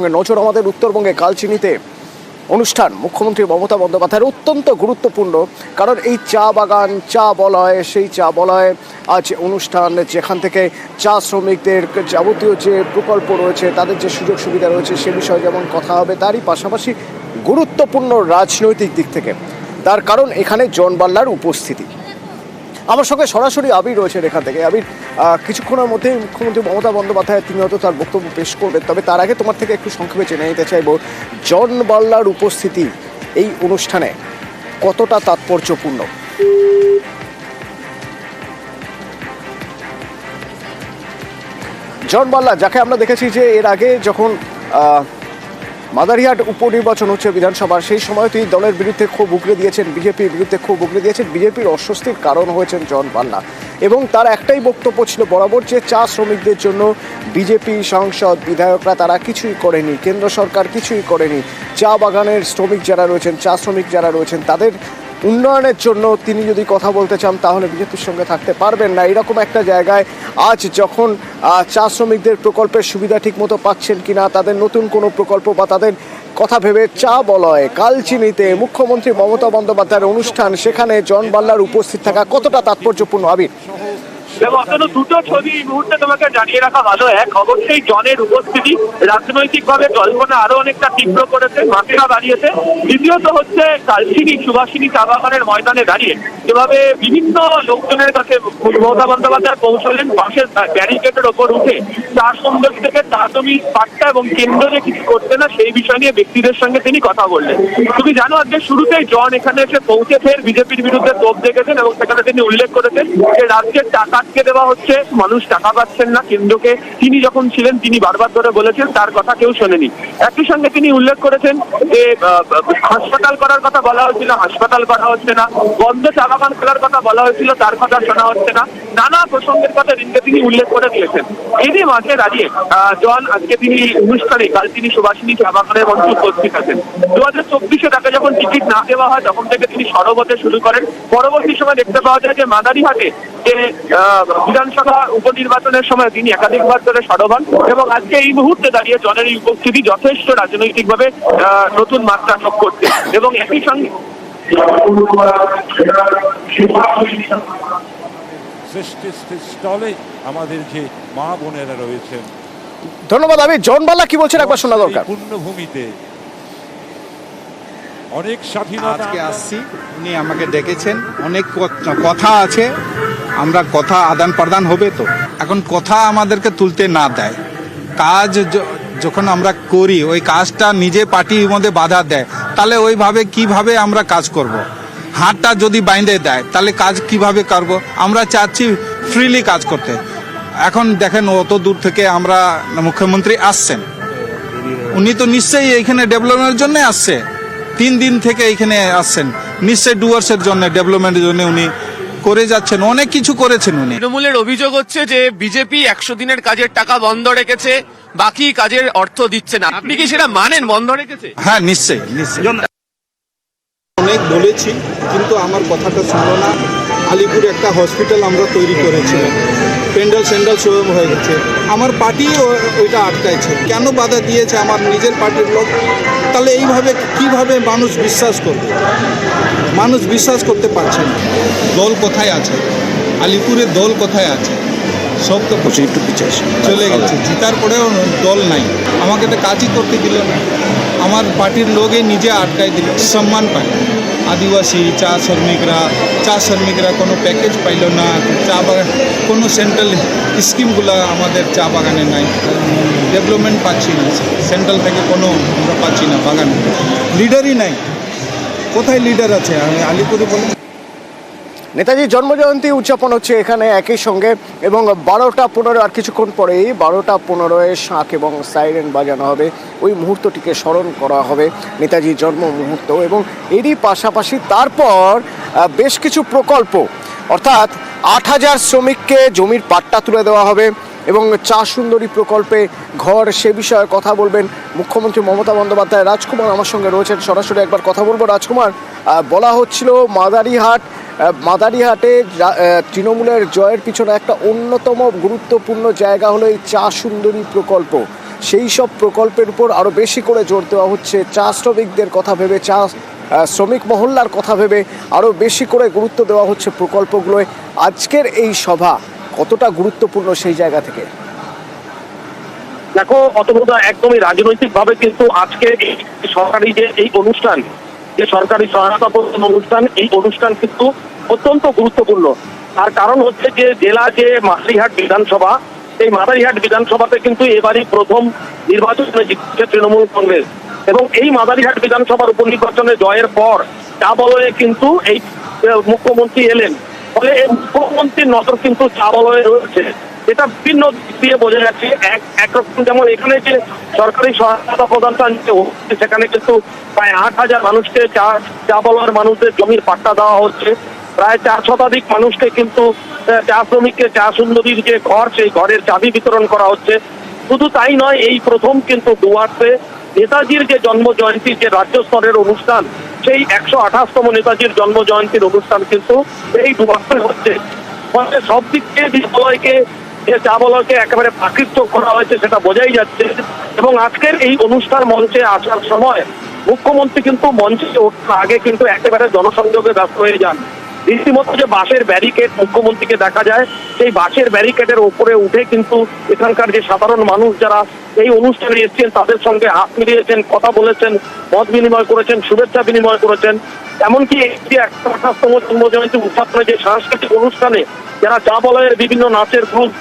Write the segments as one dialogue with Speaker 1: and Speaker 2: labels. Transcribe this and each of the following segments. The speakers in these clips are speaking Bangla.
Speaker 1: নজর আমাদের উত্তরবঙ্গে কালচিনিতে অনুষ্ঠান মুখ্যমন্ত্রী মমতা বন্দ্যোপাধ্যায়ের অত্যন্ত গুরুত্বপূর্ণ, কারণ এই চা বাগান, চা বলয়, সেই চা বলয়ে আজ অনুষ্ঠান, যেখান থেকে চা শ্রমিকদের যাবতীয় যে প্রকল্প রয়েছে, তাদের যে সুযোগ সুবিধা রয়েছে সে বিষয়ে যেমন কথা হবে, তারই পাশাপাশি গুরুত্বপূর্ণ রাজনৈতিক দিক থেকে, তার কারণ এখানে জন বাল্লার উপস্থিতি। আমার সঙ্গে সরাসরি আবির রয়েছেন এখান থেকে। আবির, কিছুক্ষণের মধ্যে মুখ্যমন্ত্রী মমতা বন্দ্যোপাধ্যায় তিনি হয়তো তার বক্তব্য পেশ করবেন, তবে তার আগে তোমার থেকে একটু সংক্ষেপে জেনে নিতে চাইব জন বাল্লার উপস্থিতি এই অনুষ্ঠানে কতটা তাৎপর্যপূর্ণ। জন বাল্লা, যাকে আমরা দেখেছি যে এর আগে যখন মাদারিহাট উপনির্বাচন হচ্ছে বিধানসভার, সেই সময় তিনি দলের বিরুদ্ধে ক্ষোভ উগরে দিয়েছেন, বিজেপির বিরুদ্ধে ক্ষোভ উগরে দিয়েছেন, বিজেপির অস্বস্তির কারণ হয়েছেন জন বাল্লা, এবং তার একটাই বক্তব্য ছিল বরাবর যে চা শ্রমিকদের জন্য বিজেপি সাংসদ বিধায়করা তারা কিছুই করেনি, কেন্দ্র সরকার কিছুই করেনি, চা বাগানের শ্রমিক যারা রয়েছেন, চা শ্রমিক যারা রয়েছেন তাদের উন্নয়নের জন্য তিনি যদি কথা বলতে চান তাহলে বিজেপির সঙ্গে থাকতে পারবেন না। এরকম একটা জায়গায় আজ যখন চা শ্রমিকদের প্রকল্পের সুবিধা ঠিকমতো পাচ্ছেন কিনা, তাদের নতুন কোনো প্রকল্প বা তাদের কথা ভেবে চা বলয় কালচিনিতে মুখ্যমন্ত্রী মমতা বন্দ্যোপাধ্যায়ের অনুষ্ঠান, সেখানে জন বাল্লার উপস্থিত থাকা কতটা তাৎপর্যপূর্ণ? আবির,
Speaker 2: দুটো ছবি এই মুহূর্তে তোমাকে জানিয়ে রাখা ভালো। এক, অবশ্যই জনের উপস্থিতি রাজনৈতিক ভাবে জল্পনা আরো অনেকটা তীব্র করেছে, মাত্রা বাড়িয়েছে। দ্বিতীয়ত হচ্ছে কালচিনি সুভাষিনী চা বাগানের ময়দানে দাঁড়িয়ে যেভাবে বিভিন্ন লোকজনের কাছে মমতা বন্দ্যোপাধ্যায় পৌঁছলেন, পাশের ব্যারিকেডের ওপর উঠে চা সৌন্দর্য থেকে চা জমির পাট্টা এবং কেন্দ্র যে কিছু করছে না সেই বিষয় নিয়ে ব্যক্তিদের সঙ্গে তিনি কথা বললেন। তুমি জানো, আজকে শুরুতেই জন এখানে এসে পৌঁছে ফের বিজেপির বিরুদ্ধে তোপ দেখেছেন এবং সেখানে তিনি উল্লেখ করেছেন যে রাজ্যের টাকা আটকে দেওয়া হচ্ছে, মানুষ টাকা পাচ্ছেন না কেন্দ্রকে। তিনি যখন ছিলেন তিনি বারবার ধরে বলেছেন, তার কথা কেউ শোনেনি। একই সঙ্গে তিনি উল্লেখ করেছেন যে হাসপাতাল করার কথা বলা হয়েছিল, হাসপাতাল করা হচ্ছে না, বন্ধ চা বাগান খোলার কথা বলা হয়েছিল, তার কথা শোনা হচ্ছে না। নানা প্রসঙ্গের কথা দিনকে তিনি উল্লেখ করে দিয়েছেন। এরই মাঝে দাঁড়িয়ে জন আজকে তিনি অনুষ্ঠানে কালচিনি সুভাষিনী চা বাগানের মঞ্চে উপস্থিত আছেন। 2024-এ তাকে যখন টিকিট না দেওয়া হয় তখন থেকে তিনি সরব হতে শুরু করেন। পরবর্তী সময় দেখতে পাওয়া যায় যে মাদারিহাটে যে বিধানসভা উপনির্বাচনের সময় তিনি একাধিকবার ধরে সরব হন, এবং আজকে এই মুহূর্তে দাঁড়িয়ে জনের এই উপস্থিতি যথেষ্ট রাজনৈতিকভাবে নতুন মাত্রা যোগ করছে। এবং একই সঙ্গে
Speaker 3: স্টলে আমাদের যে মা বোনেরা রয়েছেন।
Speaker 1: ধন্যবাদ। আমি জন বাল্লা কি বলছেন একবার শোনা দরকার।
Speaker 3: পূর্ণভূমিতে অনেক স্বাধীনতা।
Speaker 4: আজকে আসছি, উনি আমাকে ডেকেছেন, অনেক কথা আছে, আমরা কথা আদান প্রদান হবে। তো এখন কথা আমাদেরকে তুলতে না দেয়, কাজ যখন আমরা করি ওই কাজটা নিজে পার্টির মধ্যে বাধা দেয়, তাহলে ওইভাবে কিভাবে আমরা কাজ করব। হাতটা যদি বাইন্ধে দেয় তাহলে কাজ কিভাবে করব। আমরা চাচ্ছি ফ্রিলি কাজ করতে। এখন দেখেন অত দূর থেকে আমরা মুখ্যমন্ত্রী আসছেন, উনি তো নিশ্চয়ই এইখানে ডেভেলপমেন্টের জন্য আসছে, 3 দিন থেকে এইখানে আসছেন, নিশ্চয়ই ডুয়ার্সের জন্য ডেভেলপমেন্টের জন্য উনি করে যাচ্ছেন, অনেক কিছু করেছেন উনি।
Speaker 5: তৃণমূলের অভিযোগ হচ্ছে যে বিজেপি 100 দিনের কাজের টাকা বন্ধ রেখেছে, বাকি কাজের অর্থ দিচ্ছে না। আপনি কি সেটা মানেন বন্ধ রেখেছে?
Speaker 4: হ্যাঁ, নিশ্চয়ই নিশ্চয়ই। অনেক বলেছি কিন্তু আমার কথাটা শুনলো না। আলিপুরে একটা হসপিটাল আমরা তৈরি করেছিলাম, প্যান্ডেল স্যান্ডেল সব হয়ে গেছে, আমার পার্টি ওইটা আটকাইছে। কেন বাধা দিয়েছে আমার নিজের পার্টির লোক? তাহলে এইভাবে কিভাবে মানুষ বিশ্বাস করবে? মানুষ বিশ্বাস করতে পারছে না। দল কোথায় আছে? আলিপুরের দল কোথায় আছে? সব তো একটু পিছিয়ে চলে গেছে, জিতার পরেও দল নাই। আমাকে তো কাজই করতে দিল না, আমার পার্টির লোকে নিজে আটকাই দিল। সম্মান পায় আদিবাসী চা শ্রমিকরা কোনো প্যাকেজ পাইল না, চা বাগান কোনো সেন্ট্রাল স্কিমগুলো আমাদের চা বাগানে নাই, ডেভেলপমেন্ট পাচ্ছি না, সেন্ট্রাল থেকে কোনো আমরা পাচ্ছি না, বাগানে লিডারই নাই। কোথায় লিডার আছে আমি আলিপুরে বলি?
Speaker 1: নেতাজির জন্মজয়ন্তী উদযাপন হচ্ছে এখানে একই সঙ্গে, এবং 12টা 15 আর কিছুক্ষণ পরেই 12টা 15-এ শাঁখ এবং সাইরেন বাজানো হবে। ওই মুহূর্তটিকে স্মরণ করা হবে, নেতাজির জন্ম মুহূর্ত, এবং এরই পাশাপাশি তারপর বেশ কিছু প্রকল্প, অর্থাৎ 8000 শ্রমিককে জমির পাট্টা তুলে দেওয়া হবে, এবং চা সুন্দরী প্রকল্পে ঘর, সে বিষয়ে কথা বলবেন মুখ্যমন্ত্রী মমতা বন্দ্যোপাধ্যায়। রাজকুমার আমার সঙ্গে রয়েছেন, সরাসরি একবার কথা বলবো। রাজকুমার, বলা হচ্ছিল মাদারিহাটে তৃণমূলের জয়ের পিছনে একটা অন্যতম গুরুত্বপূর্ণ জায়গা হলো এই চা সুন্দরী প্রকল্প। সেই সব প্রকল্পের উপর আরও বেশি করে জোর দেওয়া হচ্ছে। চা শ্রমিকদের কথা ভেবে, চা শ্রমিক মহল্লার কথা ভেবে আরও বেশি করে গুরুত্ব দেওয়া হচ্ছে প্রকল্পগুলোয়। আজকের এই সভা কতটা গুরুত্বপূর্ণ সেই জায়গা থেকে?
Speaker 2: দেখো অতটা একদমই রাজনৈতিক ভাবে কিন্তু আজকে সরকারি যে এই অনুষ্ঠান, যে সরকারি সহায়তা প্রদান অনুষ্ঠান, এই অনুষ্ঠান কিন্তু অত্যন্ত গুরুত্বপূর্ণ। তার কারণ হচ্ছে যে জেলা যে মাদারিহাট বিধানসভা, এই মাদারিহাট বিধানসভাতে কিন্তু এবারই প্রথম নির্বাচনে জিতছে তৃণমূল কংগ্রেস, এবং এই মাদারিহাট বিধানসভার উপনির্বাচনে জয়ের পর চা বলয়ে কিন্তু এই মুখ্যমন্ত্রী এলেন। ফলে এই মুখ্যমন্ত্রীর নজর কিন্তু চা বলয়ে রয়েছে। এটা বিভিন্ন দিক দিয়ে বোঝা যাচ্ছে। একরকম যেমন এখানে যে সরকারি সহায়তা প্রদানটা হচ্ছে, সেখানে কিন্তু প্রায় 8,000 মানুষকে চা বলয়ের মানুষদের জমির পাট্টা দেওয়া হচ্ছে। প্রায় 4 শতাধিক মানুষকে কিন্তু চা শ্রমিককে চা সুন্দরীর যে ঘর, সেই ঘরের চাবি বিতরণ করা হচ্ছে। শুধু তাই নয়, এই প্রথম কিন্তু ডুয়ার্সে নেতাজির যে জন্ম জয়ন্তীর যে রাজ্য স্তরের অনুষ্ঠান, সেই 128তম নেতাজির জন্ম জয়ন্তীর অনুষ্ঠান কিন্তু এই ডুয়ার্সে হচ্ছে। ফলে সব দিক থেকে চা বলয়কে একেবারে প্রাকৃত করা হয়েছে সেটা বোঝাই যাচ্ছে। এবং আজকের এই অনুষ্ঠান মঞ্চে আসার সময় মুখ্যমন্ত্রী কিন্তু মঞ্চে ওঠার আগে কিন্তু একেবারে জনসংযোগে ব্যস্ত হয়ে যান। রীতিমতো যে বাঁশের ব্যারিকেড মুখ্যমন্ত্রীকে দেখা যায়, সেই বাঁশের ব্যারিকেডের উপরে উঠে কিন্তু এখানকার যে সাধারণ মানুষ যারা এই অনুষ্ঠানে এসেছেন তাদের সঙ্গে হাত মিলিয়েছেন, কথা বলেছেন, মত বিনিময় করেছেন, শুভেচ্ছা বিনিময় করেছেন। এমনকি একটি 128তম জন্মজয়ন্তী উদযাপনে যে সাংস্কৃতিক অনুষ্ঠানে যারা চা বলয়ের বিভিন্ন নাচের গ্রুপ,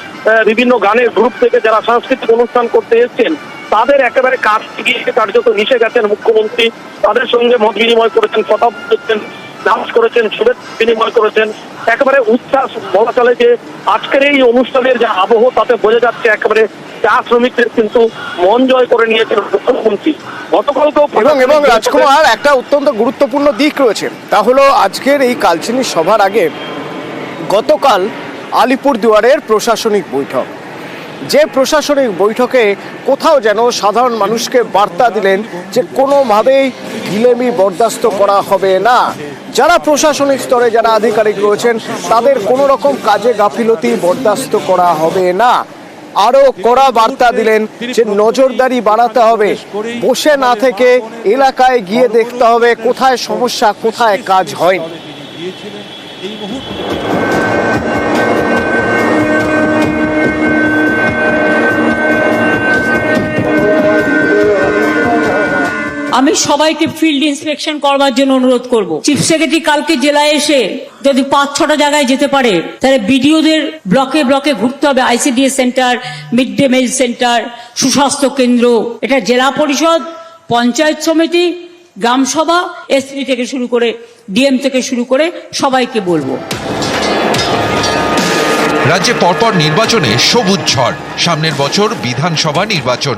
Speaker 2: বিভিন্ন গানের গ্রুপ থেকে যারা সাংস্কৃতিক অনুষ্ঠান করতে এসেছেন, তাদের একেবারে কাছ থেকে কার্যত মিশে গেছেন মুখ্যমন্ত্রী। তাদের সঙ্গে মত বিনিময় করেছেন, কথা বলেছেন, নাচ করেছেন, শুভেচ্ছা বিনিময় করেছেন। একেবারে উচ্ছ্বাস বলা চলে যে আজকের এই অনুষ্ঠানের যে আবহ, তাতে বোঝা যাচ্ছে একেবারে চা শ্রমিকদের কিন্তু মন জয় করে নিয়েছেন মুখ্যমন্ত্রী। গতকালকেও
Speaker 1: এবং রাজকুমার, একটা অত্যন্ত গুরুত্বপূর্ণ দিক রয়েছে, তা হলো আজকের এই কালচিনি সভার আগে গতকাল আলিপুরদুয়ারের প্রশাসনিক বৈঠক। যে প্রশাসনিক বৈঠকে কোথাও যেন সাধারণ মানুষকে বার্তা দিলেন যে কোনোভাবেই ঢিলেমি বরদাস্ত করা হবে না। যারা প্রশাসনিক স্তরে যারা আধিকারিক রয়েছেন তাদের কোনো রকম কাজে গাফিলতি বরদাস্ত করা হবে না। আরো কড়া বার্তা দিলেন যে নজরদারি বাড়াতে হবে, বসে না থেকে এলাকায় গিয়ে দেখতে হবে কোথায় সমস্যা, কোথায় কাজ হয়।
Speaker 3: এই মুহূর্তে
Speaker 6: আমি সবাইকে ফিল্ড ইন্সপেকশন করবার জন্য অনুরোধ করব। চিফ সেক্রেটারি কালকে জেলায় এসে যদি 5-6টা জায়গায় যেতে পারে, তাহলে বিডিওদের ব্লকে ব্লকে ঘুরতে হবে। ICDS centre, mid day meal centre, সুস্বাস্থ্য কেন্দ্র, এটা জেলা পরিষদ, পঞ্চায়েত সমিতি, গ্রাম সভা, এসপি থেকে শুরু করে ডিএম থেকে শুরু করে সবাইকে বলবো।
Speaker 7: রাজ্যে পরপর নির্বাচনে সবুজ ঝড়, সামনের বছর বিধানসভা নির্বাচন।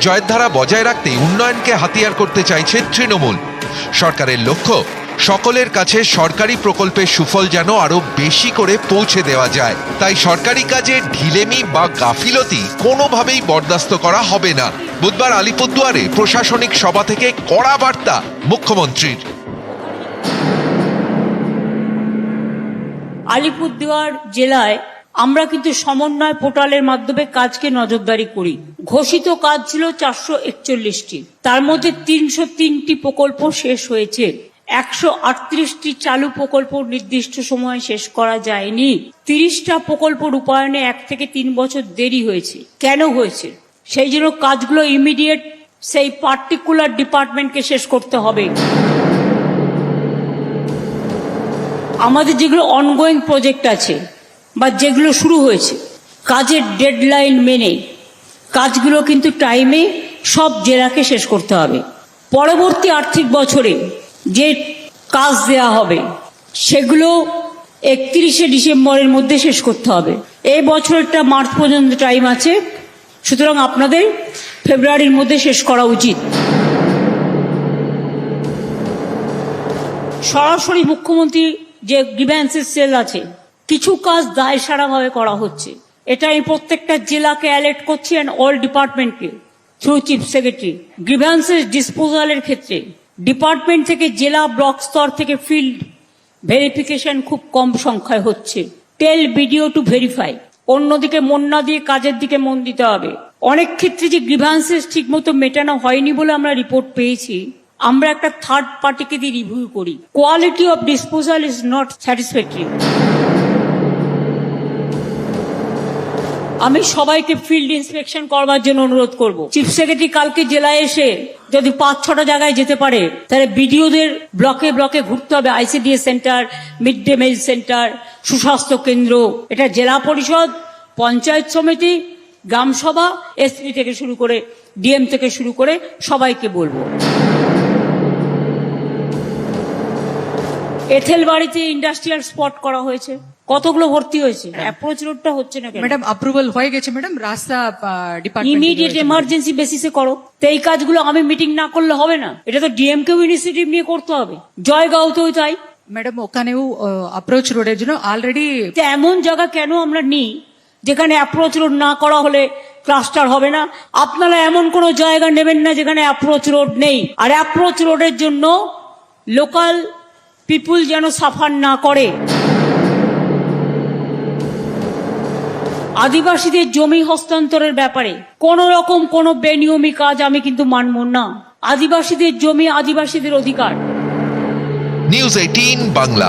Speaker 7: জয়ের ধারা বজায় রাখতে উন্নয়নকে হাতিয়ার করতে চাইছে তৃণমূল। সরকারের লক্ষ্য সকলের কাছে সরকারি প্রকল্পের সুফল যেন আরো বেশি করে পৌঁছে দেওয়া যায়। তাই সরকারি কাজে ঢিলেমি বা গাফিলতি কোনোভাবেই বরদাস্ত করা হবে না। বুধবার আলিপুরদুয়ারে প্রশাসনিক সভা থেকে কড়া বার্তা মুখ্যমন্ত্রীর।
Speaker 6: আলিপুরদুয়ার জেলায় আমরা কিন্তু সমন্বয় পোর্টালের মাধ্যমে কাজকে নজরদারি করি। ঘোষিত কাজ ছিল 441টি, তার মধ্যে 303টি প্রকল্প শেষ হয়েছে। 138টি চালু প্রকল্প নির্দিষ্ট সময়ে শেষ করা যায়নি। 30টা প্রকল্প রূপায়ণে 1 থেকে 3 বছর দেরি হয়েছে। কেন হয়েছে? সেই জন্য কাজগুলো ইমিডিয়েট সেই পার্টিকুলার ডিপার্টমেন্টকে শেষ করতে হবে। আমাদের যেগুলো অনগোয়িং প্রজেক্ট আছে বা যেগুলো শুরু হয়েছে, কাজের ডেডলাইন মেনে কাজগুলো কিন্তু টাইমে সব জেলাকে শেষ করতে হবে। পরবর্তী আর্থিক বছরে যে কাজ দেয়া হবে সেগুলো 31শে ডিসেম্বরের মধ্যে শেষ করতে হবে। এই বছরটা মার্চ পর্যন্ত টাইম আছে, সুতরাং আপনাদের ফেব্রুয়ারির মধ্যে শেষ করা উচিত। সরাসরি মুখ্যমন্ত্রী যে গ্রিভ্যান্সেস সেল আছে, কিছু কাজ দায়সারাভাবে করা হচ্ছে, এটা আমি প্রত্যেকটা জেলাকে অ্যালার্ট করছি অ্যান্ড অল ডিপার্টমেন্টকে থ্রু চিফ সেক্রেটারি। গ্রিভ্যান্সেস ডিসপোজালের ক্ষেত্রে ডিপার্টমেন্ট থেকে জেলা ব্লক স্তর থেকে ফিল্ড ভেরিফিকেশন খুব কম সংখ্যায় হচ্ছে। টেল বিডিও টু ভেরিফাই। অন্যদিকে মন না দিয়ে কাজের দিকে মন দিতে হবে। অনেক ক্ষেত্রে যে গ্রিভান্সেস ঠিক মতো মেটানো হয়নি বলে আমরা রিপোর্ট পেয়েছি, আমরা একটা থার্ড পার্টিকে দিয়ে রিভিউ করি। Quality of disposal is not satisfactory. আমি সবাইকে ফিল্ড ইন্সপেকশন করবার জন্য অনুরোধ করব। চিফ সেক্রেটারি কালকে জেলায় এসে যদি 5-6টা জায়গায় যেতে পারে, তাহলে বিডিওদের ব্লকে ব্লকে ঘুরতে হবে। ICDS centre, mid day meal centre, সুস্বাস্থ্য কেন্দ্র, এটা জেলা পরিষদ, পঞ্চায়েত সমিতি, গ্রাম সভা, এসপি থেকে শুরু করে ডিএম থেকে শুরু করে সবাইকে বলবো। এথেল বাড়িতে ইন্ডাস্ট্রিয়াল স্পট করা হয়েছে, কতগুলো ভর্তি হয়েছে, অ্যাপ্রোচ রোডটা হচ্ছে না কেন?
Speaker 8: ম্যাডাম অ্যাপ্রুভাল হয়ে গেছে ম্যাডাম, রাস্তা ডিপার্টমেন্ট
Speaker 6: ইমিডিয়েট এমার্জেন্সি বেসিসে করো। তো এই কাজগুলো আমি মিটিং না করলে হবে না, এটা তো ডিএম কেও ইনিশিয়েটিভ নিয়ে করতে হবে। জয়গাঁওতেও তাই।
Speaker 8: ম্যাডাম ওখানেও অ্যাপ্রোচ রোডের জন্য অলরেডি
Speaker 6: তো এমন জায়গা কেন আমরা নিই যেখানে অ্যাপ্রোচ রোড না করা হলে ক্লাস্টার হবে না? আপনারা এমন কোনো জায়গা নেবেন না যেখানে অ্যাপ্রোচ রোড নেই। আর অ্যাপ্রোচ রোডের জন্য লোকাল পিপুল যেন সাফার না করে। আদিবাসীদের জমি হস্তান্তরের ব্যাপারে কোন রকম কোন বেনিয়মি কাজ আমি কিন্তু মানব না। আদিবাসীদের জমি আদিবাসীদের অধিকার।
Speaker 7: নিউজ 18 বাংলা।